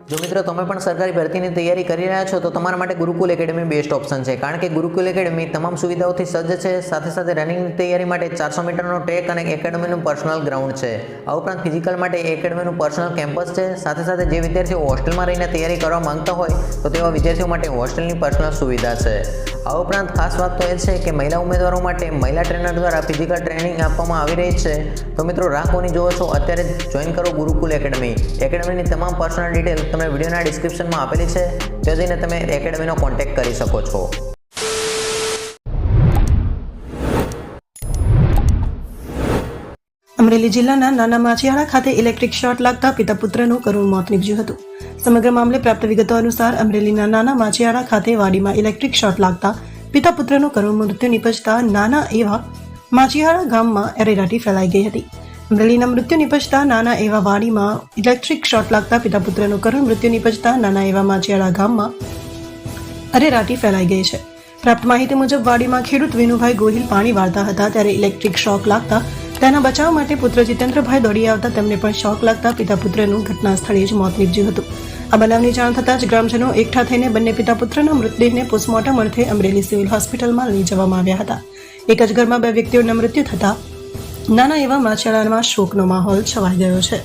જો મિત્રો તમે પણ સરકારી ભરતીની તૈયારી કરી રહ્યા છો તો તમારા માટે ગુરુકુલ એકેડમી બેસ્ટ ઓપ્શન છે, કારણ કે ગુરુકુલ એકેડમી તમામ સુવિધાઓથી સજ્જ છે. સાથે સાથે રનિંગની તૈયારી માટે 400 મીટરનો ટ્રેક અને એકેડમીનું પર્સનલ ગ્રાઉન્ડ છે. આ ઉપરાંત ફિઝિકલ માટે એકેડમીનું પર્સનલ કેમ્પસ છે. સાથે સાથે જે વિદ્યાર્થીઓ હોસ્ટેલમાં રહીને તૈયારી કરવા માંગતા હોય તો તેવા વિદ્યાર્થીઓ માટે હોસ્ટેલની પર્સનલ સુવિધા છે. આ ઉપરાંત ખાસ વાત તો એ છે કે મહિલા ઉમેદવારો માટે મહિલા ટ્રેનર દ્વારા ફિઝિકલ ટ્રેનિંગ આપવામાં આવી રહી છે. તો મિત્રો રાહ કોની જોવો છો, અત્યારે જોઈન કરો ગુરુકુલ એકેડમી. એકેડમીની તમામ પર્સનલ ડિટેલ તમને વિડીયોના ડિસ્ક્રિપ્શનમાં આપેલી છે, ત્યાં જઈને તમે એકેડમીનો કોન્ટેક્ટ કરી શકો છો. અમરેલી જિલ્લાના નાના માછિયાળા ખાતે ઇલેક્ટ્રિક શોર્ટ લાગતા પિતા પુત્રનું કરુણ મોત નીપજ્યું હતું. સમગ્ર મામલે પ્રાપ્ત વિગતો અનુસાર અમરેલીના નાના માછિયાળા ખાતે વાડીમાં ઇલેક્ટ્રિક શોર્ટ લાગતા પિતા પુત્રનું કરુણ મૃત્યુ નીપજતા નાના એવા માછિયાળા ગામમાં એરેરાટી ફેલાઈ ગઈ હતી. અમરેલીના મૃત્યુ નીપજતા નાના એવા વાડીમાં ઇલેક્ટ્રિક શોર્ટ લાગતા પિતા પુત્રનું કરુણ મૃત્યુ નીપજતા નાના એવા માછિયાળા ગામમાં અરેરાટી ફેલાઈ ગઈ છે. પ્રાપ્ત માહિતી મુજબ વાડીમાં ખેડૂત વિનુભાઈ ગોહિલ પાણી વાળતા હતા, ત્યારે ઇલેક્ટ્રિક શોક લાગતા તેના બચાવ માટે પુત્ર જીતેન્દ્રભાઈ દોડી આવતા તેમને પણ શોક લાગતા પિતા પુત્રનું ઘટના સ્થળે જ મોત નીપજ્યું હતું. આ બનાવની જાણ થતાં જ ગ્રામજનો એકઠા થઈને બંને પિતા પુત્રના મૃતદેહને પોસ્ટમોર્ટમ અર્થે અમરેલી સિવિલ હોસ્પિટલમાં લઈ જવામાં આવ્યા હતા. એક જ ઘરમાં બે વ્યક્તિઓના મૃત્યુ થતા નાના એવા માછિયાળામાં શોકનો માહોલ છવાઈ ગયો છે.